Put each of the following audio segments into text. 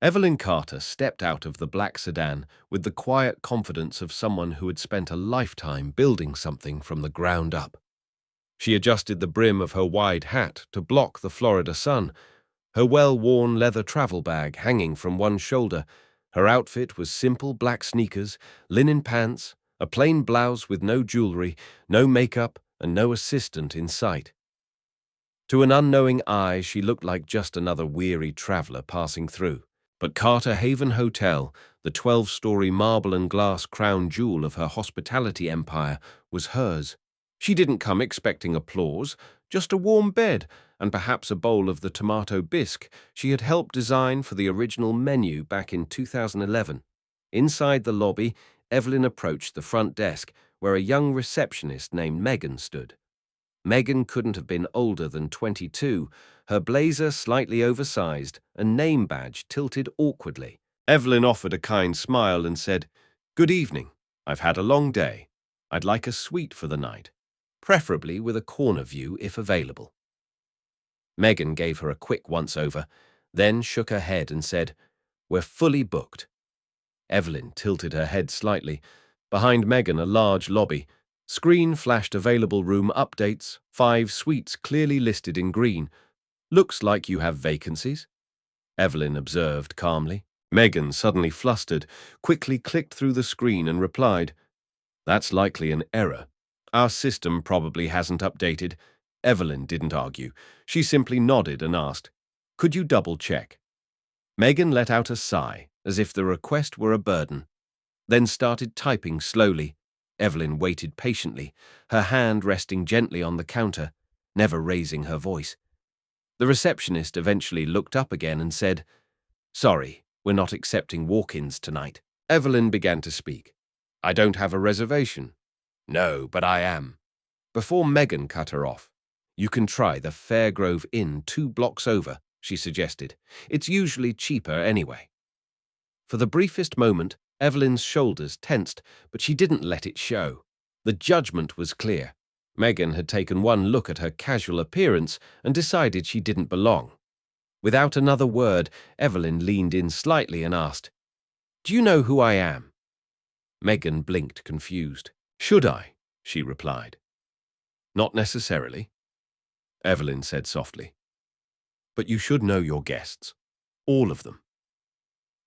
Evelyn Carter stepped out of the black sedan with the quiet confidence of someone who had spent a lifetime building something from the ground up. She adjusted the brim of her wide hat to block the Florida sun, her well-worn leather travel bag hanging from one shoulder. Her outfit was simple black sneakers, linen pants, a plain blouse with no jewelry, no makeup, and no assistant in sight. To an unknowing eye, she looked like just another weary traveler passing through. But Carter Haven Hotel, the 12-story marble and glass crown jewel of her hospitality empire, was hers. She didn't come expecting applause, just a warm bed and perhaps a bowl of the tomato bisque she had helped design for the original menu back in 2011. Inside the lobby, Evelyn approached the front desk, where a young receptionist named Megan stood. Megan couldn't have been older than 22, her blazer slightly oversized, a name badge tilted awkwardly. Evelyn offered a kind smile and said, "Good evening. I've had a long day. I'd like a suite for the night, preferably with a corner view if available." Megan gave her a quick once-over, then shook her head and said, "We're fully booked." Evelyn tilted her head slightly. Behind Megan, a large lobby. Screen flashed available room updates, 5 suites clearly listed in green. "Looks like you have vacancies," Evelyn observed calmly. Megan, suddenly flustered, quickly clicked through the screen and replied, "That's likely an error. Our system probably hasn't updated." Evelyn didn't argue. She simply nodded and asked, "Could you double-check?" Megan let out a sigh, as if the request were a burden, then started typing slowly. Evelyn waited patiently, her hand resting gently on the counter, never raising her voice. The receptionist eventually looked up again and said, "Sorry, we're not accepting walk-ins tonight." Evelyn began to speak. "I don't have a reservation." "No, but I am." Before Megan cut her off, "You can try the Fairgrove Inn 2 blocks over," she suggested. "It's usually cheaper anyway." For the briefest moment, Evelyn's shoulders tensed, but she didn't let it show. The judgment was clear. Megan had taken one look at her casual appearance and decided she didn't belong. Without another word, Evelyn leaned in slightly and asked, "Do you know who I am?" Megan blinked, confused. "Should I?" she replied. "Not necessarily," Evelyn said softly. "But you should know your guests. All of them."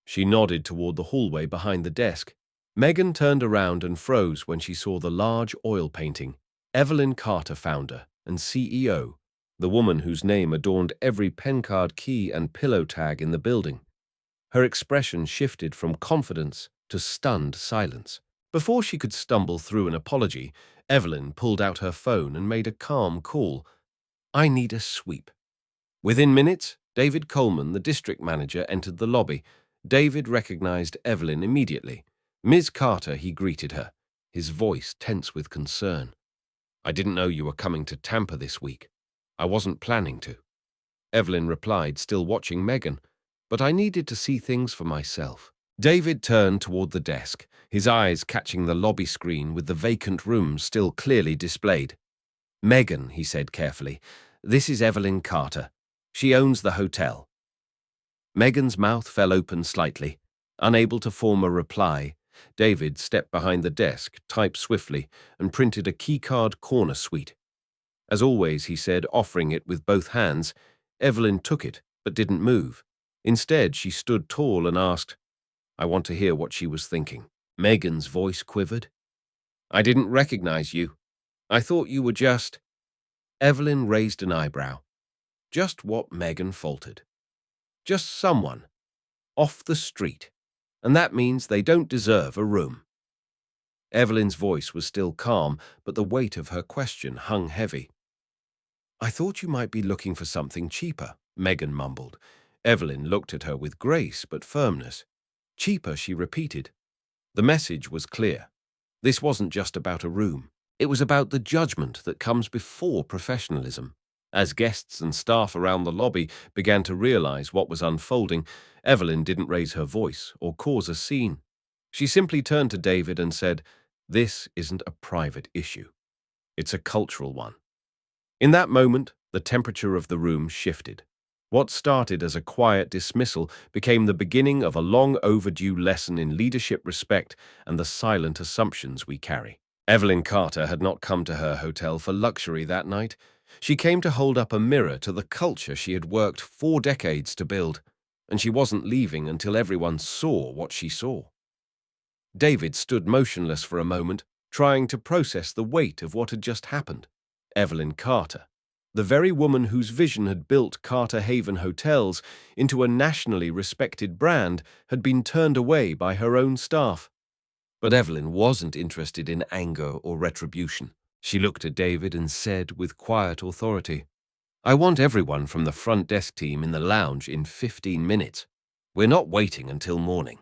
She nodded toward the hallway behind the desk. Megan turned around and froze when she saw the large oil painting, Evelyn Carter, founder and CEO, the woman whose name adorned every pencard key and pillow tag in the building. Her expression shifted from confidence to stunned silence. Before she could stumble through an apology, Evelyn pulled out her phone and made a calm call. "I need a sweep." Within minutes, David Coleman, the district manager, entered the lobby. David recognized Evelyn immediately. "Ms. Carter," he greeted her, his voice tense with concern. "I didn't know you were coming to Tampa this week. I wasn't planning to," Evelyn replied, still watching Megan, "but I needed to see things for myself." David turned toward the desk, his eyes catching the lobby screen with the vacant rooms still clearly displayed. "Megan," he said carefully, "this is Evelyn Carter. She owns the hotel." Megan's mouth fell open slightly. Unable to form a reply, David stepped behind the desk, typed swiftly, and printed a keycard corner suite. "As always," he said, offering it with both hands. Evelyn took it, but didn't move. Instead, she stood tall and asked, "I want to hear what she was thinking." Megan's voice quivered. "I didn't recognize you. I thought you were just—" Evelyn raised an eyebrow. Just what Megan faltered. "Just someone. Off the street. And that means they don't deserve a room." Evelyn's voice was still calm, but the weight of her question hung heavy. "I thought you might be looking for something cheaper," Megan mumbled. Evelyn looked at her with grace but firmness. "Cheaper," she repeated. The message was clear. This wasn't just about a room. It was about the judgment that comes before professionalism. As guests and staff around the lobby began to realize what was unfolding, Evelyn didn't raise her voice or cause a scene. She simply turned to David and said, "This isn't a private issue. It's a cultural one." In that moment, the temperature of the room shifted. What started as a quiet dismissal became the beginning of a long overdue lesson in leadership respect and the silent assumptions we carry. Evelyn Carter had not come to her hotel for luxury that night. She came to hold up a mirror to the culture she had worked 4 decades to build, and she wasn't leaving until everyone saw what she saw. David stood motionless for a moment, trying to process the weight of what had just happened. Evelyn Carter, the very woman whose vision had built Carter Haven Hotels into a nationally respected brand, had been turned away by her own staff. But Evelyn wasn't interested in anger or retribution. She looked at David and said with quiet authority, "I want everyone from the front desk team in the lounge in 15 minutes. We're not waiting until morning."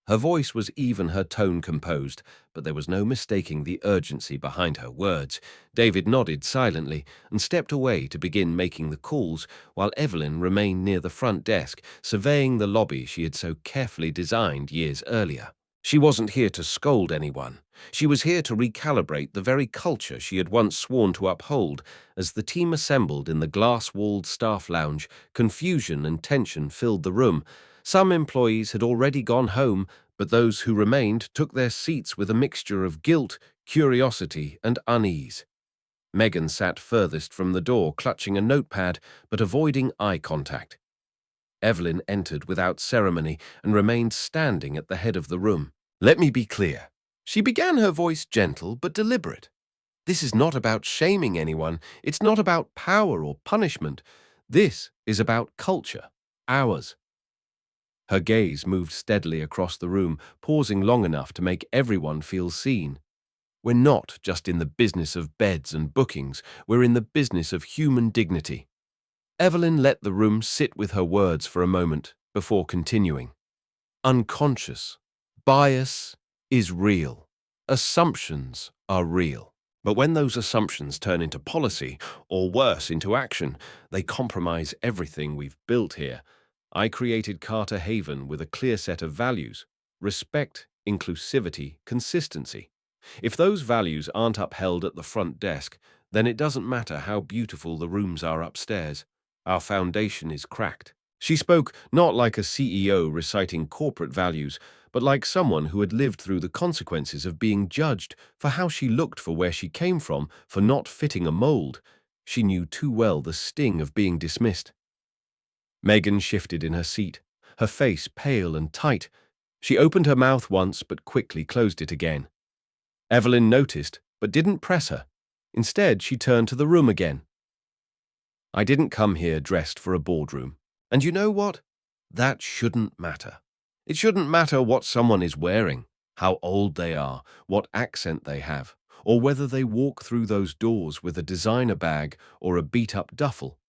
Her voice was even, her tone composed, but there was no mistaking the urgency behind her words. David nodded silently and stepped away to begin making the calls, while Evelyn remained near the front desk, surveying the lobby she had so carefully designed years earlier. She wasn't here to scold anyone. She was here to recalibrate the very culture she had once sworn to uphold. As the team assembled in the glass-walled staff lounge, confusion and tension filled the room. Some employees had already gone home, but those who remained took their seats with a mixture of guilt, curiosity, and unease. Megan sat furthest from the door, clutching a notepad, but avoiding eye contact. Evelyn entered without ceremony and remained standing at the head of the room. "Let me be clear." She began, her voice gentle but deliberate. "This is not about shaming anyone. It's not about power or punishment. This is about culture. Ours." Her gaze moved steadily across the room, pausing long enough to make everyone feel seen. "We're not just in the business of beds and bookings. We're in the business of human dignity." Evelyn let the room sit with her words for a moment before continuing. "Unconscious bias is real. Assumptions are real. But when those assumptions turn into policy, or worse, into action, they compromise everything we've built here. I created Carter Haven with a clear set of values: respect, inclusivity, consistency. If those values aren't upheld at the front desk, then it doesn't matter how beautiful the rooms are upstairs. Our foundation is cracked." She spoke not like a CEO reciting corporate values, but like someone who had lived through the consequences of being judged for how she looked, for where she came from, for not fitting a mold. She knew too well the sting of being dismissed. Megan shifted in her seat, her face pale and tight. She opened her mouth once but quickly closed it again. Evelyn noticed, but didn't press her. Instead, she turned to the room again. "I didn't come here dressed for a boardroom. And you know what? That shouldn't matter. It shouldn't matter what someone is wearing, how old they are, what accent they have, or whether they walk through those doors with a designer bag or a beat-up duffel."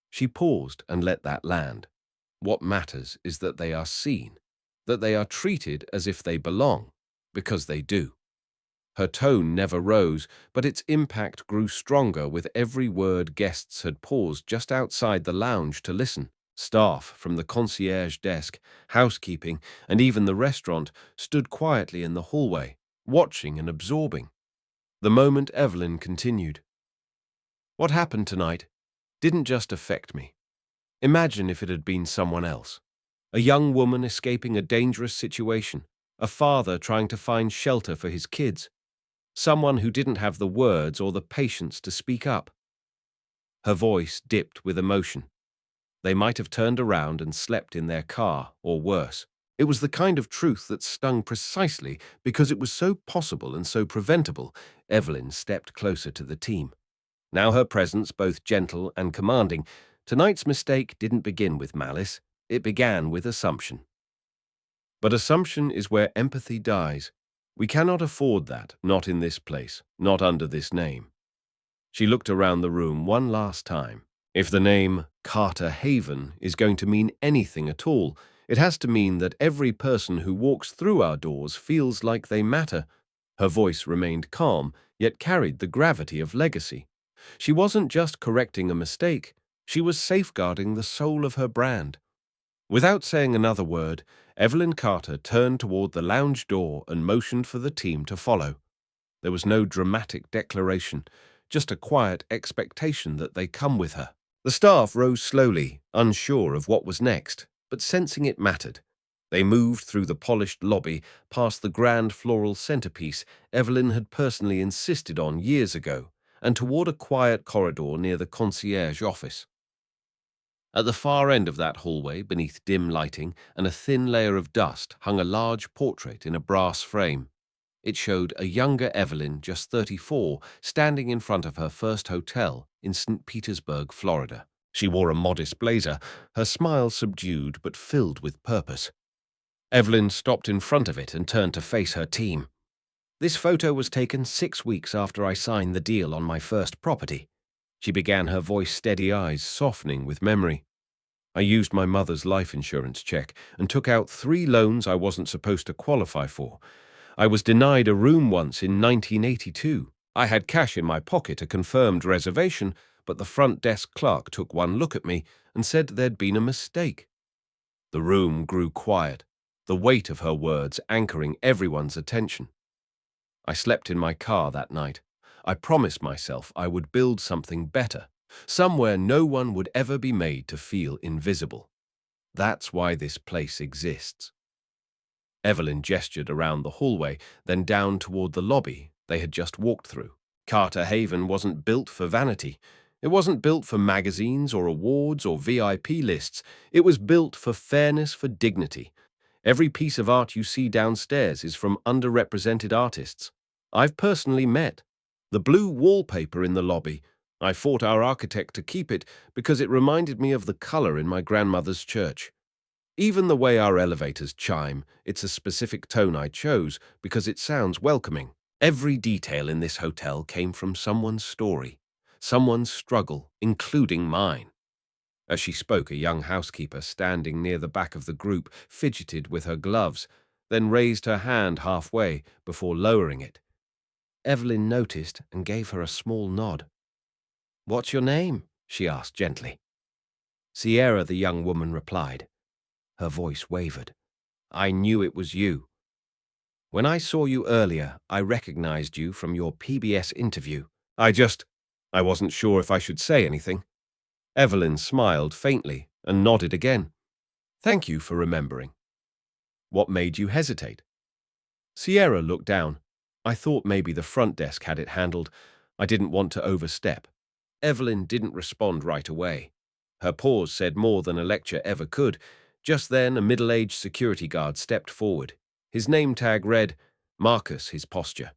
She paused and let that land. What matters is that they are seen, that they are treated as if they belong, because they do. Her tone never rose, but its impact grew stronger with every word. Guests had paused just outside the lounge to listen. Staff from the concierge desk, housekeeping, and even the restaurant stood quietly in the hallway, watching and absorbing. The moment Evelyn continued, "What happened tonight didn't just affect me. Imagine if it had been someone else. A young woman escaping a dangerous situation, a father trying to find shelter for his kids, someone who didn't have the words or the patience to speak up." Her voice dipped with emotion. They might have turned around and slept in their car, or worse. It was the kind of truth that stung precisely because it was so possible and so preventable. Evelyn stepped closer to the team. Now her presence both gentle and commanding. Tonight's mistake didn't begin with malice. It began with assumption. But assumption is where empathy dies. We cannot afford that, not in this place, not under this name. She looked around the room one last time. If the name Carter Haven is going to mean anything at all, it has to mean that every person who walks through our doors feels like they matter. Her voice remained calm, yet carried the gravity of legacy. She wasn't just correcting a mistake, she was safeguarding the soul of her brand. Without saying another word, Evelyn Carter turned toward the lounge door and motioned for the team to follow. There was no dramatic declaration, just a quiet expectation that they come with her. The staff rose slowly, unsure of what was next, but sensing it mattered. They moved through the polished lobby, past the grand floral centerpiece Evelyn had personally insisted on years ago, and toward a quiet corridor near the concierge office. At the far end of that hallway, beneath dim lighting and a thin layer of dust, hung a large portrait in a brass frame. It showed a younger Evelyn, just 34, standing in front of her first hotel in St. Petersburg, Florida. She wore a modest blazer, her smile subdued but filled with purpose. Evelyn stopped in front of it and turned to face her team. This photo was taken 6 weeks after I signed the deal on my first property. She began, her voice steady, eyes softening with memory. I used my mother's life insurance check and took out 3 loans I wasn't supposed to qualify for. I was denied a room once in 1982. I had cash in my pocket, a confirmed reservation, but the front desk clerk took one look at me and said there'd been a mistake. The room grew quiet, the weight of her words anchoring everyone's attention. I slept in my car that night. I promised myself I would build something better, somewhere no one would ever be made to feel invisible. That's why this place exists. Evelyn gestured around the hallway, then down toward the lobby they had just walked through. Carter Haven wasn't built for vanity. It wasn't built for magazines or awards or VIP lists. It was built for fairness, for dignity. Every piece of art you see downstairs is from underrepresented artists I've personally met. The blue wallpaper in the lobby, I fought our architect to keep it because it reminded me of the color in my grandmother's church. Even the way our elevators chime, it's a specific tone I chose because it sounds welcoming. Every detail in this hotel came from someone's story, someone's struggle, including mine. As she spoke, a young housekeeper standing near the back of the group fidgeted with her gloves, then raised her hand halfway before lowering it. Evelyn noticed and gave her a small nod. "What's your name?" she asked gently. "Sierra," the young woman replied. Her voice wavered. "I knew it was you. When I saw you earlier, I recognized you from your PBS interview. I wasn't sure if I should say anything." Evelyn smiled faintly and nodded again. "Thank you for remembering. What made you hesitate?" Sierra looked down. "I thought maybe the front desk had it handled. I didn't want to overstep." Evelyn didn't respond right away. Her pause said more than a lecture ever could. Just then, a middle-aged security guard stepped forward. His name tag read, Marcus, his posture.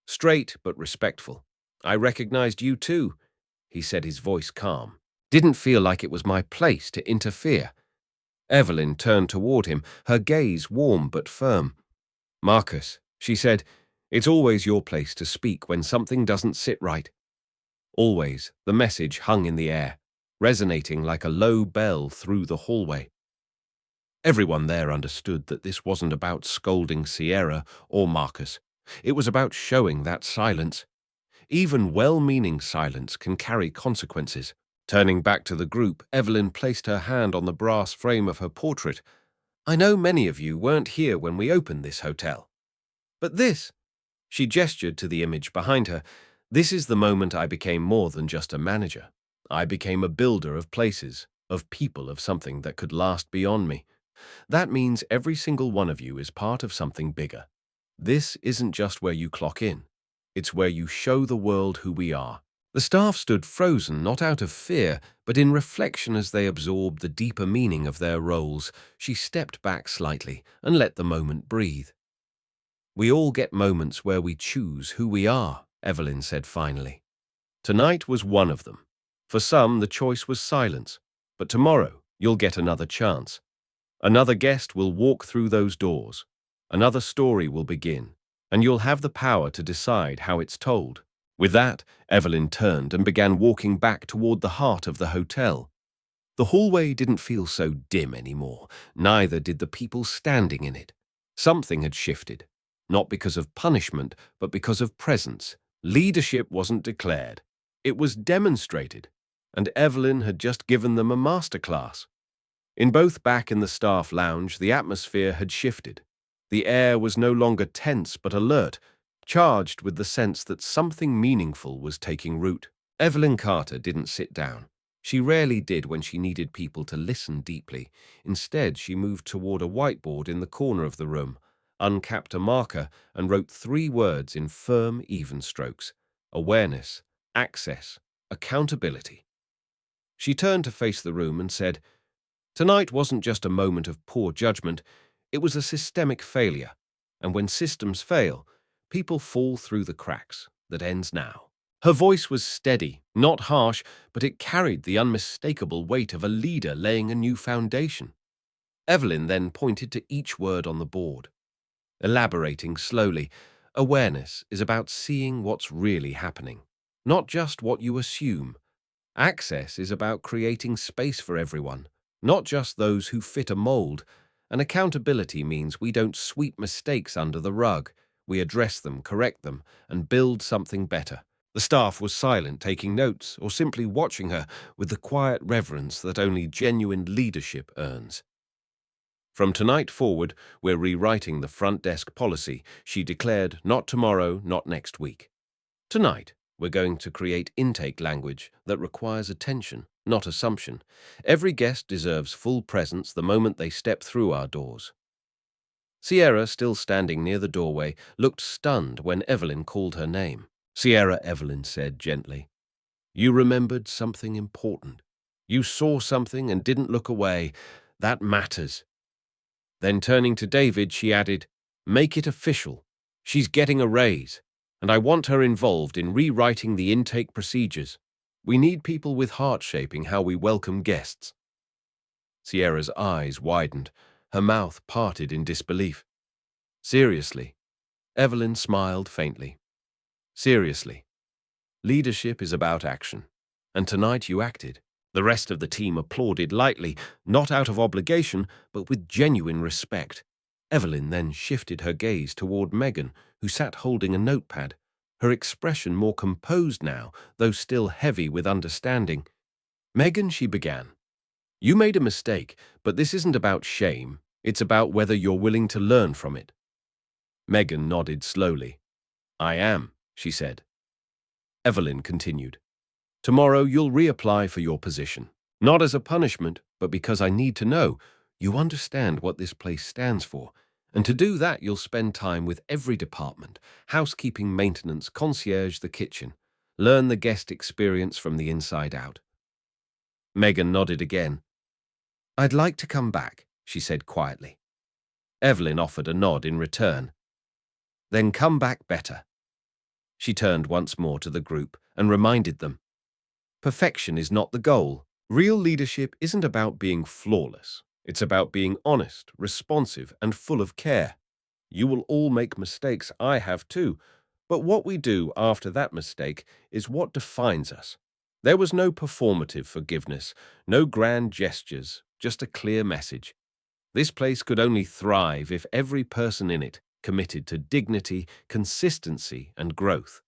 Straight but respectful. "I recognized you too," he said, his voice calm. "Didn't feel like it was my place to interfere." Evelyn turned toward him, her gaze warm but firm. "Marcus," she said, "it's always your place to speak when something doesn't sit right." Always, the message hung in the air, resonating like a low bell through the hallway. Everyone there understood that this wasn't about scolding Sierra or Marcus. It was about showing that silence. Even well-meaning silence can carry consequences. Turning back to the group, Evelyn placed her hand on the brass frame of her portrait. "I know many of you weren't here when we opened this hotel. But this," she gestured to the image behind her, "this is the moment I became more than just a manager. I became a builder of places, of people, of something that could last beyond me. That means every single one of you is part of something bigger. This isn't just where you clock in. It's where you show the world who we are." The staff stood frozen, not out of fear, but in reflection as they absorbed the deeper meaning of their roles. She stepped back slightly and let the moment breathe. "We all get moments where we choose who we are," Evelyn said finally. "Tonight was one of them. For some, the choice was silence. But tomorrow, you'll get another chance. Another guest will walk through those doors. Another story will begin, and you'll have the power to decide how it's told." With that, Evelyn turned and began walking back toward the heart of the hotel. The hallway didn't feel so dim anymore, neither did the people standing in it. Something had shifted, not because of punishment, but because of presence. Leadership wasn't declared. It was demonstrated, and Evelyn had just given them a masterclass. In both back and the staff lounge, the atmosphere had shifted. The air was no longer tense but alert, charged with the sense that something meaningful was taking root. Evelyn Carter didn't sit down. She rarely did when she needed people to listen deeply. Instead, she moved toward a whiteboard in the corner of the room, uncapped a marker, and wrote 3 words in firm, even strokes: awareness, access, accountability. She turned to face the room and said, "Tonight wasn't just a moment of poor judgment, it was a systemic failure. And when systems fail, people fall through the cracks. That ends now." Her voice was steady, not harsh, but it carried the unmistakable weight of a leader laying a new foundation. Evelyn then pointed to each word on the board, elaborating slowly. Awareness is about seeing what's really happening, not just what you assume. Access is about creating space for everyone, not just those who fit a mold. And accountability means we don't sweep mistakes under the rug. We address them, correct them, and build something better. The staff was silent, taking notes, or simply watching her with the quiet reverence that only genuine leadership earns. "From tonight forward, we're rewriting the front desk policy," she declared. "Not tomorrow, not next week. Tonight, we're going to create intake language that requires attention, not assumption. Every guest deserves full presence the moment they step through our doors." Sierra, still standing near the doorway, looked stunned when Evelyn called her name. "Sierra," Evelyn said gently, "you remembered something important. You saw something and didn't look away. That matters." Then turning to David, she added, "Make it official. She's getting a raise, and I want her involved in rewriting the intake procedures. We need people with heart shaping how we welcome guests." Sierra's eyes widened, her mouth parted in disbelief. "Seriously?" Evelyn smiled faintly. "Seriously. Leadership is about action. And tonight you acted." The rest of the team applauded lightly, not out of obligation, but with genuine respect. Evelyn then shifted her gaze toward Megan, who sat holding a notepad, her expression more composed now, though still heavy with understanding. "Megan," she began, "you made a mistake, but this isn't about shame. It's about whether you're willing to learn from it." Megan nodded slowly. "I am," she said. Evelyn continued, "Tomorrow you'll reapply for your position. Not as a punishment, but because I need to know you understand what this place stands for. And to do that, you'll spend time with every department: housekeeping, maintenance, concierge, the kitchen. Learn the guest experience from the inside out." Megan nodded again. "I'd like to come back," she said quietly. Evelyn offered a nod in return. "Then come back better." She turned once more to the group and reminded them, perfection is not the goal. Real leadership isn't about being flawless. It's about being honest, responsive, and full of care. You will all make mistakes, I have too, but what we do after that mistake is what defines us. There was no performative forgiveness, no grand gestures, just a clear message. This place could only thrive if every person in it committed to dignity, consistency, and growth.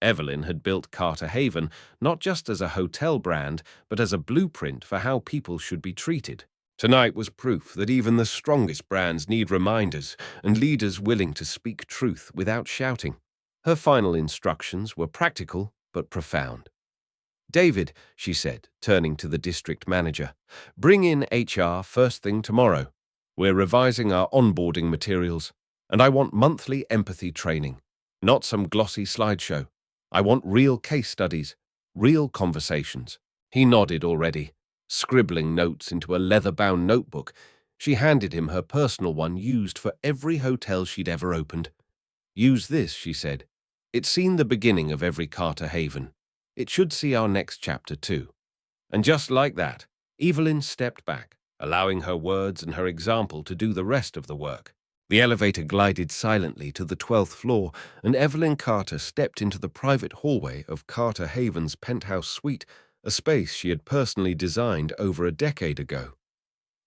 Evelyn had built Carter Haven not just as a hotel brand, but as a blueprint for how people should be treated. Tonight was proof that even the strongest brands need reminders and leaders willing to speak truth without shouting. Her final instructions were practical but profound. "David," she said, turning to the district manager, "bring in HR first thing tomorrow. We're revising our onboarding materials, and I want monthly empathy training, not some glossy slideshow. I want real case studies, real conversations." He nodded already, scribbling notes into a leather-bound notebook. She handed him her personal one used for every hotel she'd ever opened. "Use this," she said. "It's seen the beginning of every Carter Haven. It should see our next chapter too." And just like that, Evelyn stepped back, allowing her words and her example to do the rest of the work. The elevator glided silently to the 12th floor, and Evelyn Carter stepped into the private hallway of Carter Haven's penthouse suite, a space she had personally designed over a decade ago.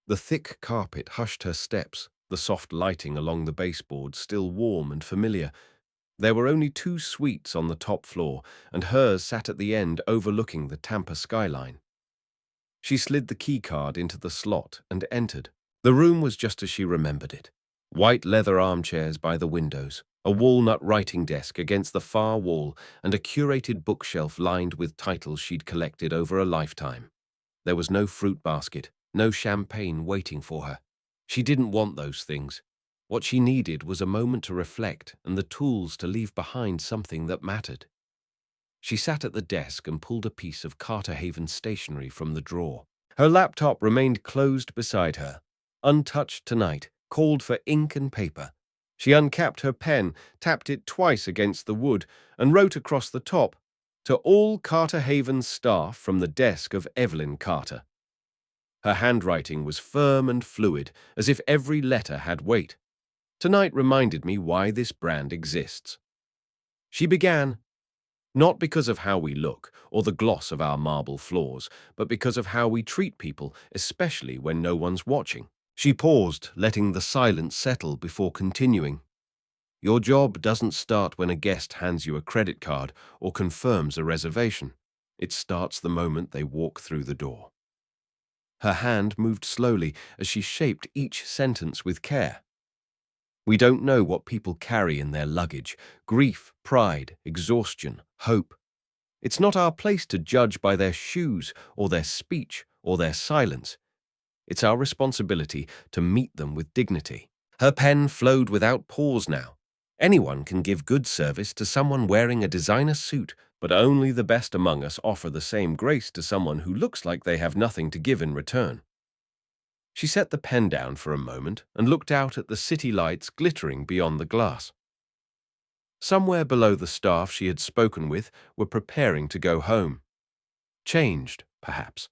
The thick carpet hushed her steps, the soft lighting along the baseboards still warm and familiar. There were only 2 suites on the top floor, and hers sat at the end overlooking the Tampa skyline. She slid the keycard into the slot and entered. The room was just as she remembered it. White leather armchairs by the windows, a walnut writing desk against the far wall, and a curated bookshelf lined with titles she'd collected over a lifetime. There was no fruit basket, no champagne waiting for her. She didn't want those things. What she needed was a moment to reflect and the tools to leave behind something that mattered. She sat at the desk and pulled a piece of Carter Haven stationery from the drawer. Her laptop remained closed beside her, untouched tonight, called for ink and paper. She uncapped her pen, tapped it twice against the wood, and wrote across the top, "To all Carter Haven staff from the desk of Evelyn Carter." Her handwriting was firm and fluid, as if every letter had weight. Tonight reminded me why this brand exists. She began, not because of how we look or the gloss of our marble floors, but because of how we treat people, especially when no one's watching. She paused, letting the silence settle before continuing. Your job doesn't start when a guest hands you a credit card or confirms a reservation. It starts the moment they walk through the door. Her hand moved slowly as she shaped each sentence with care. We don't know what people carry in their luggage: grief, pride, exhaustion, hope. It's not our place to judge by their shoes or their speech or their silence. It's our responsibility to meet them with dignity. Her pen flowed without pause now. Anyone can give good service to someone wearing a designer suit, but only the best among us offer the same grace to someone who looks like they have nothing to give in return. She set the pen down for a moment and looked out at the city lights glittering beyond the glass. Somewhere below, the staff she had spoken with were preparing to go home. Changed, perhaps.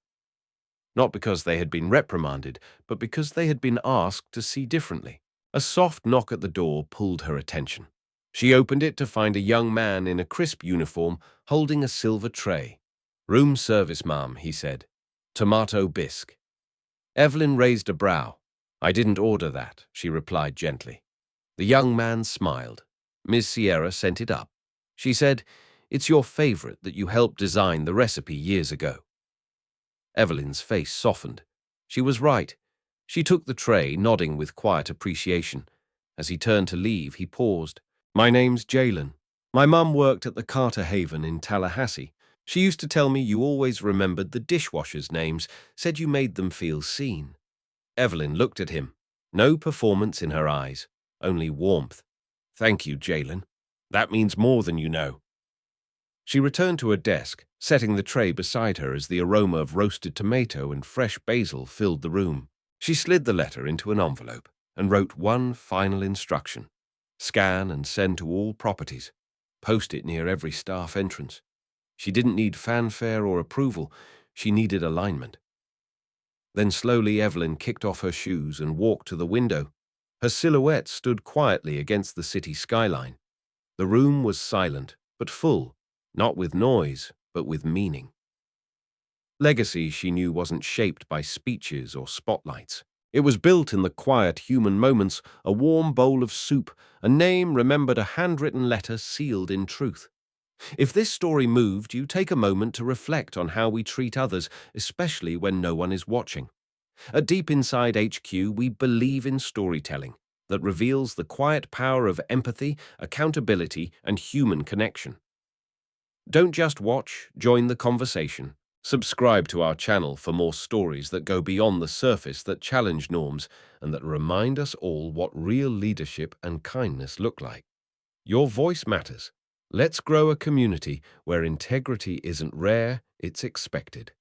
Not because they had been reprimanded, but because they had been asked to see differently. A soft knock at the door pulled her attention. She opened it to find a young man in a crisp uniform holding a silver tray. "Room service, ma'am," he said. "Tomato bisque." Evelyn raised a brow. "I didn't order that," she replied gently. The young man smiled. "Miss Sierra sent it up. She said, 'It's your favorite that you helped design the recipe years ago.'" Evelyn's face softened. She was right. She took the tray, nodding with quiet appreciation. As he turned to leave, he paused. "My name's Jalen. My mum worked at the Carter Haven in Tallahassee. She used to tell me you always remembered the dishwashers' names, said you made them feel seen." Evelyn looked at him. No performance in her eyes, only warmth. "Thank you, Jalen. That means more than you know." She returned to her desk, setting the tray beside her as the aroma of roasted tomato and fresh basil filled the room. She slid the letter into an envelope and wrote one final instruction: scan and send to all properties. Post it near every staff entrance. She didn't need fanfare or approval. She needed alignment. Then slowly Evelyn kicked off her shoes and walked to the window. Her silhouette stood quietly against the city skyline. The room was silent, but full, not with noise, but with meaning. Legacy, she knew, wasn't shaped by speeches or spotlights. It was built in the quiet human moments: a warm bowl of soup, a name remembered, a handwritten letter sealed in truth. If this story moved you, take a moment to reflect on how we treat others, especially when no one is watching. At Deep Inside HQ, we believe in storytelling that reveals the quiet power of empathy, accountability, and human connection. Don't just watch, join the conversation. Subscribe to our channel for more stories that go beyond the surface, that challenge norms, and that remind us all what real leadership and kindness look like. Your voice matters. Let's grow a community where integrity isn't rare, it's expected.